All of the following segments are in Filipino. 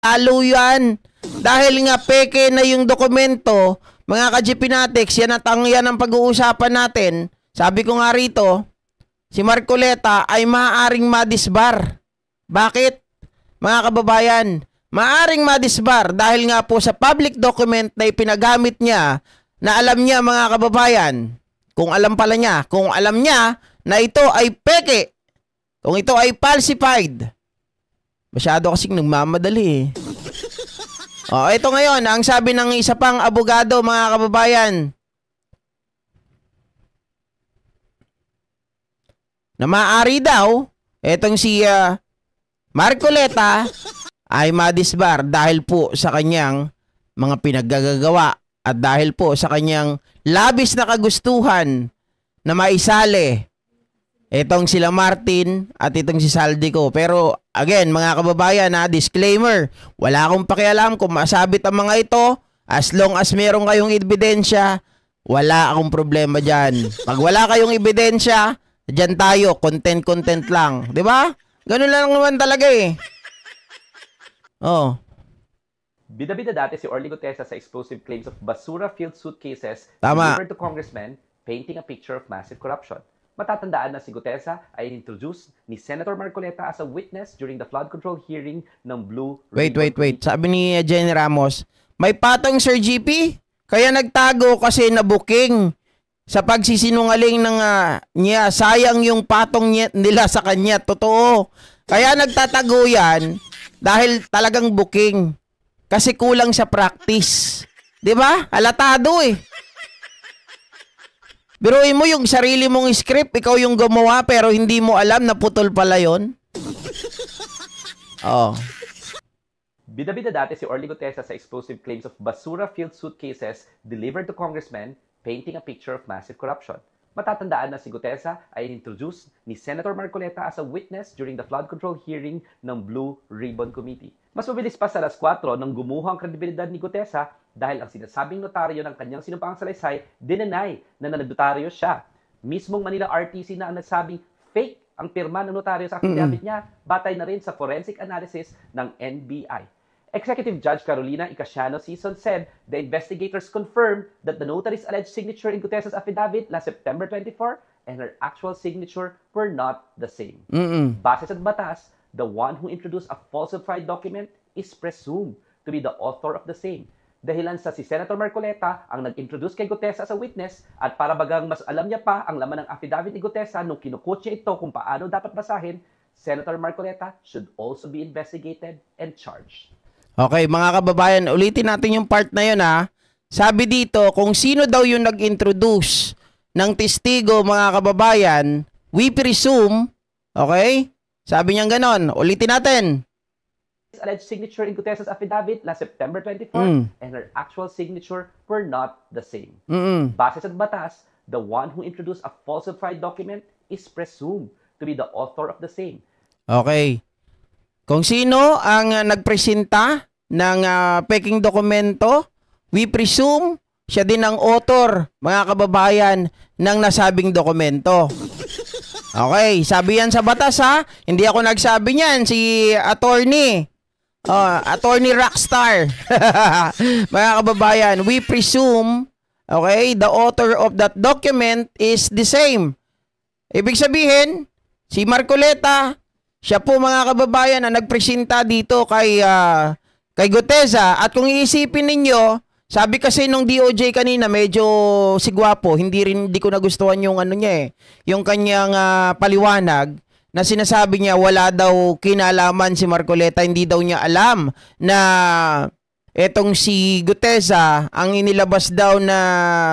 Lalo yan. Dahil nga peke na yung dokumento, mga ka-GPnatics, yan ang pag-uusapan natin. Sabi ko nga rito, si Marcoleta ay maaaring madisbar. Bakit? Mga kababayan, maaaring madisbar dahil nga po sa public document na ipinagamit niya na alam niya mga kababayan, kung alam niya na ito ay peke, kung ito ay falsified. Masyado kasing nagmamadali eh. Ito ngayon, ang sabi ng isa pang abogado mga kababayan, na maaari daw, etong si Marcoleta ay madisbar dahil po sa kanyang mga pinaggagawa at dahil po sa kanyang labis na kagustuhan na maisali itong sila Martin at itong si Saldico. Pero again mga kababayan, disclaimer, wala akong pakialam kung masabit ang mga ito. As long as meron kayong ebidensya, wala akong problema dyan. Pag wala kayong ebidensya, dyan tayo, content lang, di ba? Ganun lang naman talaga eh. Bida-bida dati si Orly Gutesa sa explosive claims of basura-filled suitcases delivered to congressmen, painting a picture of massive corruption. Matatandaan na si Gutesa ay introduce ni Senator Marcoleta as a witness during the flood control hearing ng Blue Ribbon. Wait. Sabi ni Jenny Ramos, may patong Sir GP? Kaya nagtago kasi na booking sa pagsisinungaling ng niya. Sayang yung patong nila sa kanya. Totoo. Kaya nagtatago yan dahil talagang booking. Kasi kulang sa practice. 'Di ba? Halatado eh. Biruin mo yung sarili mong script, ikaw yung gumawa pero hindi mo alam na putol pala yun. Bida-bida dati si Orly Gutesa sa explosive claims of basura-filled suitcases delivered to congressmen, painting a picture of massive corruption. Matatandaan na si Gutesa ay introduce ni Senator Marcoleta as a witness during the flood control hearing ng Blue Ribbon Committee. Mas mabilis pa sa alas 4 nang gumuho ang kredibilidad ni Gutesa dahil ang sinasabing notaryo ng kanyang sinumpaang salaysay dinenay na nagnotaryo siya. Mismong Manila RTC na ang nagsabing fake ang pirma ng notaryo sa affidavit niya, batay na rin sa forensic analysis ng NBI. Executive Judge Carolina Icasiano Season said the investigators confirmed that the notary's alleged signature in Gutesa's affidavit last September 24 and her actual signature were not the same. Base sa batas, the one who introduced a falsified document is presumed to be the author of the same. Dahilan sa si Senator Marcoleta ang nag-introduce kay Gutesa as a witness at para bagang mas alam niya pa ang laman ng affidavit ni Gutesa nung kinukot niya ito kung paano dapat basahin, Senator Marcoleta should also be investigated and charged. Okay, mga kababayan, ulitin natin yung part na yun ha. Sabi dito, kung sino daw yung nag-introduce ng testigo, mga kababayan, we presume, okay? Sabi niya ganon. Ulitin natin. Alleged signature in Gutesa's affidavit last September 24 and her actual signature were not the same. Base sa batas, the one who introduced a falsified document is presumed to be the author of the same. Okay. Kung sino ang nagpresenta ng peking dokumento, we presume siya din ang author, mga kababayan, ng nasabing dokumento. Okay, sabi yan sa batas ha. Hindi ako nagsabi niyan, si attorney. Attorney Rockstar. Mga kababayan, we presume, okay, the author of that document is the same. Ibig sabihin, si Marcoleta, siya po mga kababayan ang nagpresenta dito kay Gutesa. At kung iisipin ninyo, sabi kasi nung DOJ kanina medyo sigwapo, hindi ko nagustuhan yung ano niya yung kanyang paliwanag na sinasabi niya wala daw kinalaman si Marcoleta, hindi daw niya alam na etong si Gutesa ang inilabas daw na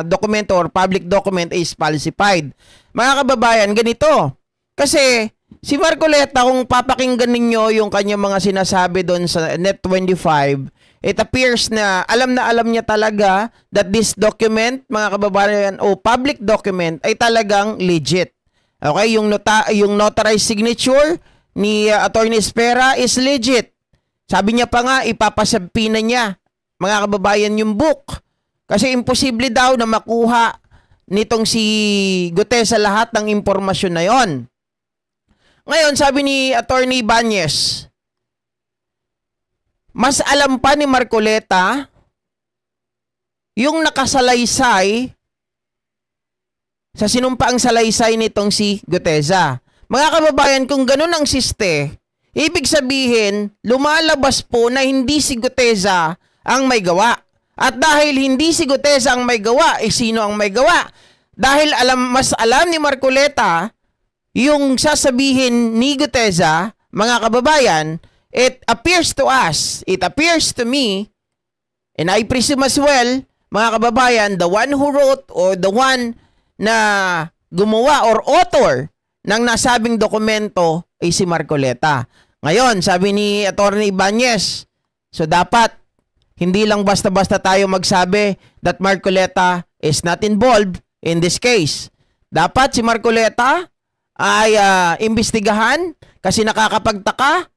dokumento or public document is falsified. Mga kababayan, ganito. Kasi si Marcoleta, kung papakinggan ninyo yung kanyang mga sinasabi doon sa Net25, it appears na alam niya talaga that this document, mga kababayan, o public document ay talagang legit. Okay, yung notarized signature ni Attorney Espera is legit. Sabi niya pa nga, ipapasabi na niya, mga kababayan, yung book. Kasi imposible daw na makuha nitong si Gutesa lahat ng impormasyon na yon. Ngayon, sabi ni Attorney Banyes, mas alam pa ni Marcoleta yung nakasalaysay sa sinumpaang salaysay nitong si Guteza. Mga kababayan, kung ganun ang siste, ibig sabihin, lumalabas po na hindi si Guteza ang may gawa. At dahil hindi si Guteza ang may gawa, sino ang may gawa? Dahil mas alam ni Marcoleta yung sasabihin ni Guteza, mga kababayan, it appears to me, and I presume as well, mga kababayan, the one who wrote or the one na gumawa or author ng nasabing dokumento ay si Marcoleta. Ngayon, sabi ni Atty. Ibanez, so dapat hindi lang basta-basta tayo magsabi that Marcoleta is not involved in this case. Dapat si Marcoleta ay imbestigahan kasi nakakapagtaka.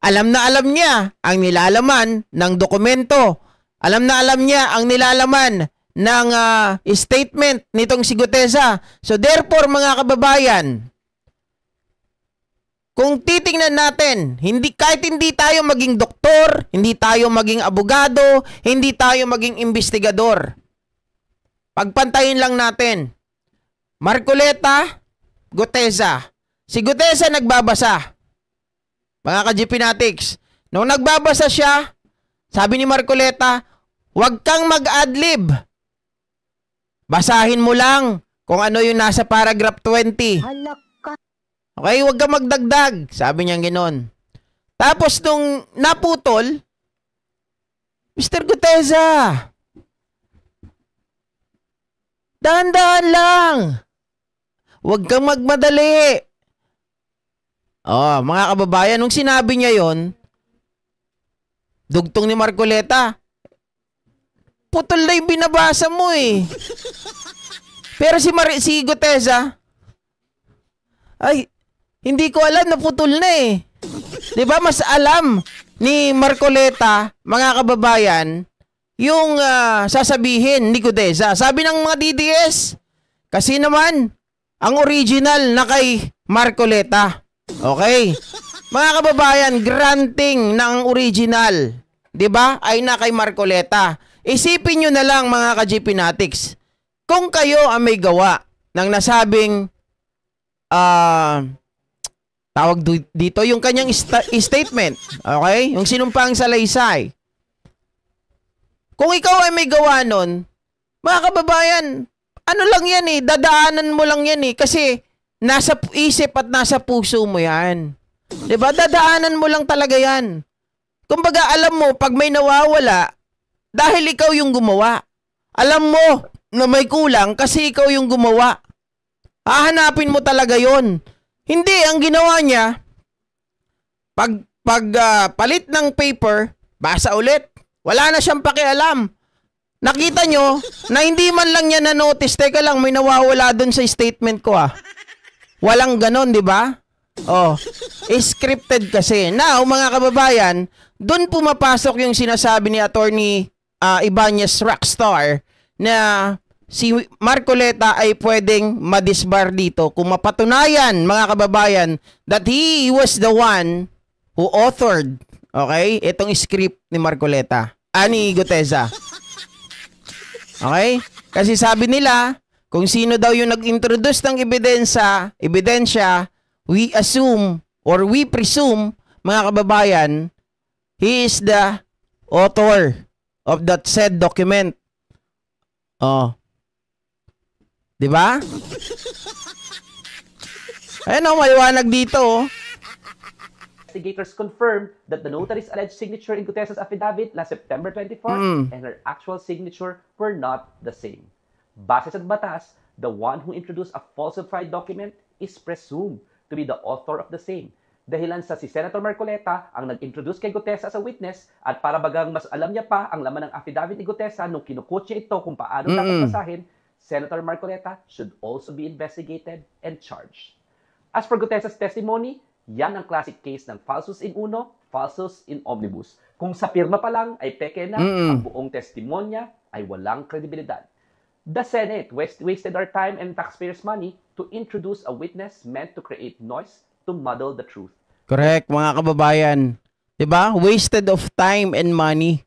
Alam na alam niya ang nilalaman ng dokumento. Alam na alam niya ang nilalaman ng statement nitong si Guteza. So therefore, mga kababayan, kung titingnan natin, kahit hindi tayo maging doktor, hindi tayo maging abogado, hindi tayo maging investigador, pagpantayin lang natin, Marcoleta, Guteza. Si Guteza nagbabasa. Mga ka-GPnatics, nung nagbabasa siya, sabi ni Marcoleta, huwag kang mag-adlib. Basahin mo lang kung ano yung nasa paragraph 20. Okay, huwag kang magdagdag. Sabi niya gano'n. Tapos nung naputol, Mr. Guteza, dahan-dahan lang. Huwag kang magmadali. Oh, mga kababayan, nung sinabi niya yon, dugtong ni Marcoleta, putol na yung binabasa mo eh. Pero si Guteza, ay, hindi ko alam na putol na eh. Diba, mas alam ni Marcoleta, mga kababayan, yung sasabihin ni Guteza. Sabi ng mga DDS, kasi naman, ang original na kay Marcoleta. Okay? Mga kababayan, granting ng original, di ba, ay na kay Marcoleta. Isipin nyo na lang, mga ka-GPnatics, kung kayo ang may gawa ng nasabing tawag dito, yung kanyang statement, okay? Yung sinumpang salaysay. Kung ikaw ay may gawa nun, mga kababayan, ano lang yan eh, dadaanan mo lang yan eh, kasi nasa isip at nasa puso mo yan. Diba? Dadaanan mo lang talaga yan. Kumbaga, alam mo, pag may nawawala, dahil ikaw yung gumawa. Alam mo na may kulang kasi ikaw yung gumawa. Hahanapin mo talaga yon. Hindi, ang ginawa niya, palit ng paper, basa ulit. Wala na siyang pakialam. Nakita nyo na hindi man lang niya na-notice, teka lang, may nawawala dun sa statement ko ah. Walang ganon, di ba? Oh, scripted kasi. Now, mga kababayan, dun pumapasok yung sinasabi ni Atty. Ibanez Rockstar na si Marcoleta ay pwedeng madisbar dito kung mapatunayan, mga kababayan, that he was the one who authored, okay, itong script ni Marcoleta, ni Guteza. Okay? Kasi sabi nila, kung sino daw yung nag-introduce ng ebidensya, we assume or we presume, mga kababayan, he is the author of that said document. Oh. 'Di ba? Ayun oh, maliwanag dito oh. Investigators confirmed that the notary's alleged signature in Guteza's affidavit last September 24 and her actual signature were not the same. Base sa batas, the one who introduced a falsified document is presumed to be the author of the same. Dahilan sa si Senator Marcoleta ang nag-introduce kay Guteza as a witness at para bagang mas alam niya pa ang laman ng affidavit ni Guteza nung kinukot niya ito kung paano dapat basahin, Senator Marcoleta should also be investigated and charged. As for Guteza's testimony, yan ang classic case ng falsus in uno, falsus in omnibus. Kung sa pirma pa lang ay peke na, ang buong testimonya ay walang kredibilidad. The Senate wasted our time and taxpayers' money to introduce a witness meant to create noise to muddle the truth. Correct, mga kababayan. 'Diba? Wasted of time and money.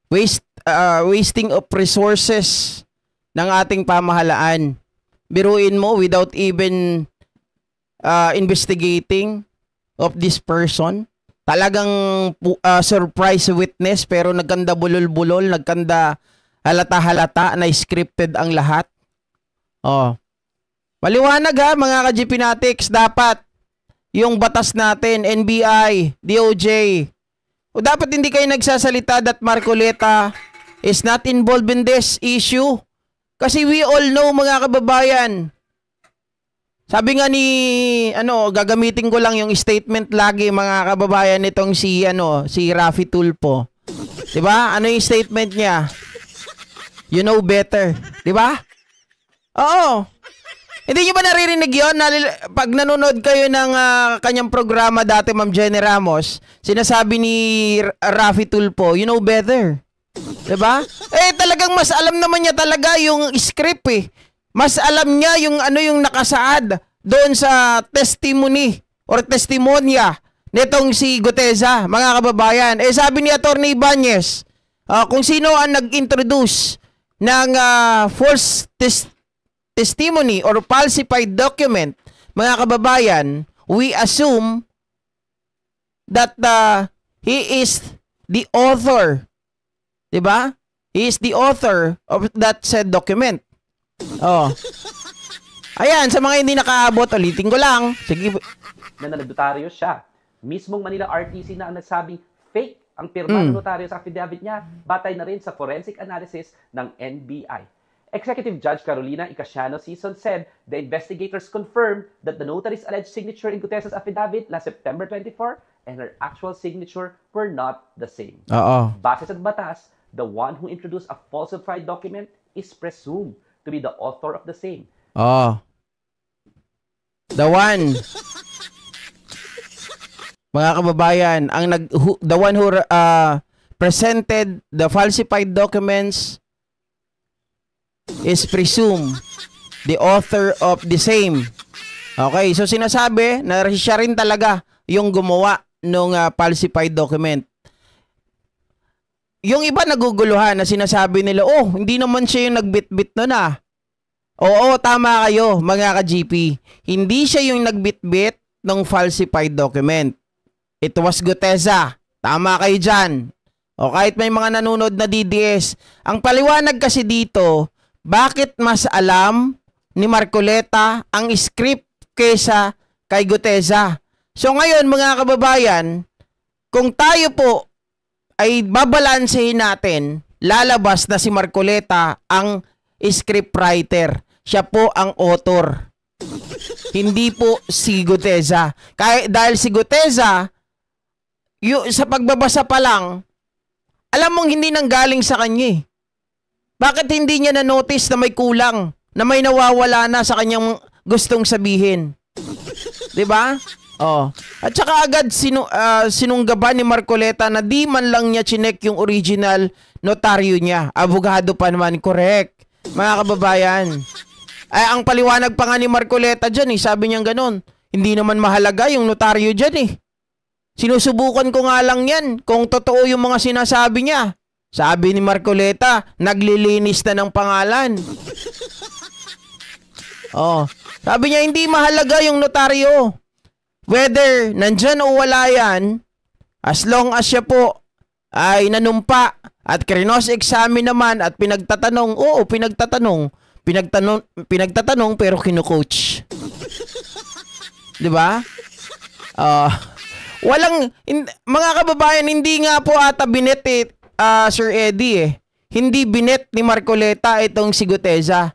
Wasting of resources ng ating pamahalaan. Biruin mo without even investigating of this person. Talagang surprise witness pero nagkanda bulol-bulol, nagkanda halata-halata na scripted ang lahat. Oh. Maliwanag ha mga ka-GP Natics, dapat yung batas natin, NBI, DOJ, o dapat hindi kayo nagsasalita that Marcoleta is not involved in this issue. Kasi we all know mga kababayan, sabi nga ni, gagamitin ko lang yung statement lagi mga kababayan nitong si Raffy Tulfo. 'Di ba? Ano yung statement niya? You know better. 'Di ba? Oo. Hindi niyo ba naririnig yun? Pag nanonood kayo ng kanyang programa dati, Ma'am Jenny Ramos, sinasabi ni Raffy Tulfo, you know better. 'Di ba? Talagang mas alam naman niya talaga yung script eh. Mas alam niya yung yung nakasaad doon sa testimony or testimonya nitong si Guteza, mga kababayan. Sabi ni Attorney Ibanez, kung sino ang nag-introduce ng false testimony or falsified document, mga kababayan, we assume that he is the author. 'Di ba? He is the author of that said document. Oh. Ayan, sa mga hindi nakaabot, ulitin ko lang. Sige. Na notaryo siya. Mismong Manila RTC na ang nagsabing fake ang pirma ng notaryo sa affidavit niya, batay na rin sa forensic analysis ng NBI. Executive Judge Carolina Icasiano Sison said the investigators confirmed that the notary's alleged signature in Guteza's affidavit last September 24 and her actual signature were not the same. Base sa batas, the one who introduced a falsified document is presumed to be the author of the same. The one. Mga kababayan, the one who presented the falsified documents is presumed the author of the same. Okay, so sinasabi na siya rin talaga yung gumawa ng falsified document. Yung iba naguguluhan na sinasabi nila, hindi naman siya yung nagbitbit nun Oo, tama kayo mga ka-GP. Hindi siya yung nagbitbit ng falsified document. It was Guteza. Tama kayo dyan. O kahit may mga nanonood na DDS. Ang paliwanag kasi dito, bakit mas alam ni Marcoleta ang script kaysa kay Guteza? So ngayon mga kababayan, kung tayo po ay babalansehin natin, lalabas na si Marcoleta ang scriptwriter. Siya po ang author. Hindi po si Guteza. Dahil si Guteza, sa pagbabasa pa lang, alam mong hindi nanggaling sa kanya. Bakit hindi niya na-notice na may kulang, na may nawawala na sa kanyang gustong sabihin? 'Di ba? At saka agad sinunggaban ni Marcoleta na di man lang niya chinek yung original notaryo niya. Abogado pa naman, correct. Mga kababayan. Ang paliwanag pa nga ni Marcoleta dyan sabi niya gano'n, hindi naman mahalaga yung notaryo dyan Sinusubukan ko nga lang yan kung totoo yung mga sinasabi niya. Sabi ni Marcoleta, naglilinis na ng pangalan. Sabi niya, hindi mahalaga yung notaryo. Whether nandyan o wala yan, as long as siya po ay nanumpa at krinos-examine naman at pinagtatanong, pinagtatanong pero kinu-coach. 'Di ba? Mga kababayan, hindi nga po ata binet Sir Eddie Hindi binet ni Marcoleta itong si Guteza.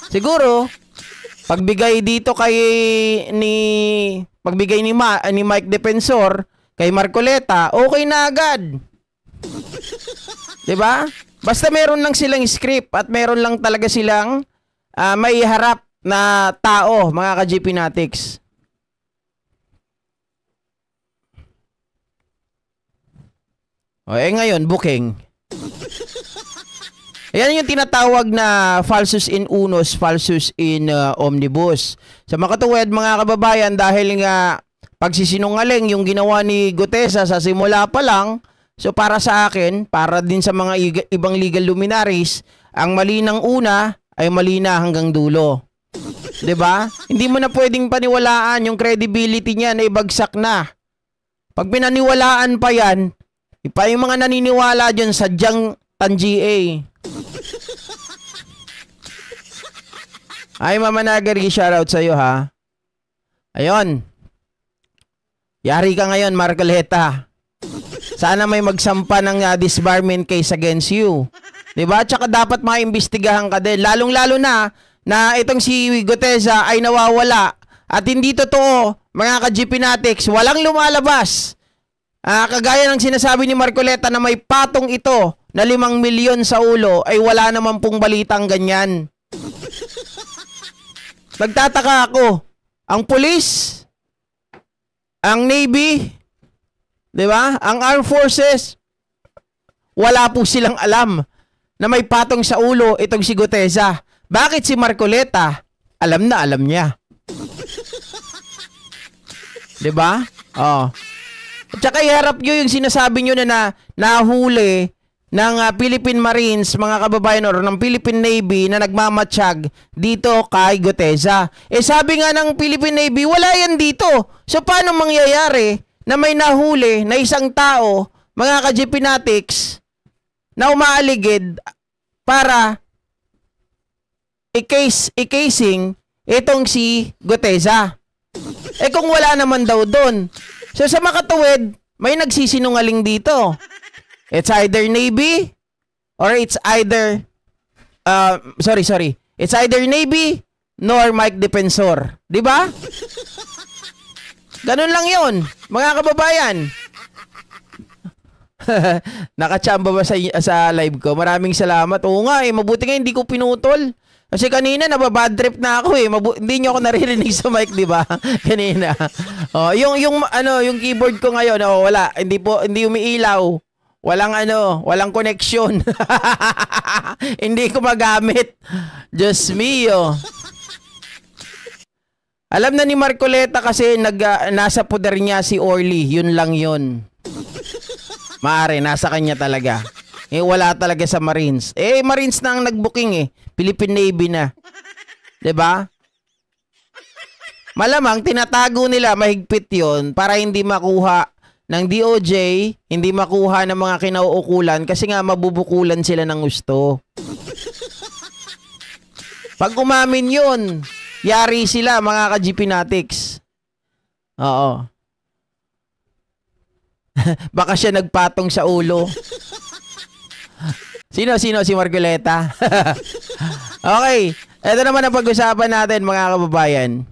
Siguro pagbigay dito pagbigay ni Mike Defensor kay Marcoleta, okay na agad. 'Di ba? Basta meron lang silang script at meron lang talaga silang may harap na tao, mga ka-GP Natics. Ngayon, booking. Ayan yung tinatawag na falsus in unus, falsus in omnibus. Sa makatuwid mga kababayan, dahil nga pagsisinungaling yung ginawa ni Gutesa sa simula pa lang. So para sa akin, para din sa mga ibang legal luminaries, ang mali ng una ay mali na hanggang dulo. 'Di ba? Hindi mo na pwedeng paniwalaan, yung credibility niya na ibagsak na. Pag pinaniwalaan pa yan, ipa yung mga naniniwala dyan sadyang tangi. Ay, Mama Nagari, shoutout sa'yo ha. Ayun. Yari ka ngayon, Marcoleta. Sana may magsampa ng disbarment case against you. Diba? Tsaka dapat maimbestigahan ka din. Lalong-lalo na itong si Gutesa ay nawawala. At hindi totoo, mga ka-GPnatics, walang lumalabas. Kagaya ng sinasabi ni Marcoleta na may patong ito na 5 milyon sa ulo, ay wala naman pong balitang ganyan. Nagtataka ako, ang police, ang Navy, di ba? Ang Armed Forces, wala po silang alam na may patong sa ulo itong si Gutesa. Bakit si Marcoleta? Alam na alam niya. Di ba? Oh. At saka iharap nyo yung sinasabi nyo na nahuli ng Philippine Marines, mga kababayan, or ng Philippine Navy na nagmamatsyag dito kay Gutesa. Sabi nga ng Philippine Navy, wala yan dito. So paano mangyayari na may nahuli na isang tao, mga ka-GPnatics, na umaaligid para i-casing itong si Gutesa? Kung wala naman daw doon. So sa makatuwid, may nagsisinungaling dito. It's either Navy or it's either It's either Navy nor Mike Defensor, 'di ba? Ganun lang 'yon, mga kababayan. Nakachamba ba sa live ko? Maraming salamat. Oo nga, mabuti nga hindi ko pinutol. Kasi kanina nababad trip na ako hindi niyo ako naririnig sa mic, 'di ba? Kanina. Oh, yung keyboard ko ngayon, wala, hindi umiilaw. Walang connection. Hindi ko magamit. Diyos mio. Alam na ni Marcoleta kasi nasa poder niya si Orly. Yun lang yun. Maaari, nasa kanya talaga. Wala talaga sa Marines. Marines na ang nag-booking Philippine Navy na. 'Di ba? Malamang tinatago nila mahigpit yun para hindi makuha ng DOJ, hindi makuha ng mga kinauukulan kasi nga mabubukulan sila ng gusto. Pag umamin yun, yari sila, mga ka-GPnatics. Oo. Baka siya nagpatong sa ulo. Sino si Marcoleta? Okay, ito naman ang pag-usapan natin, mga kababayan.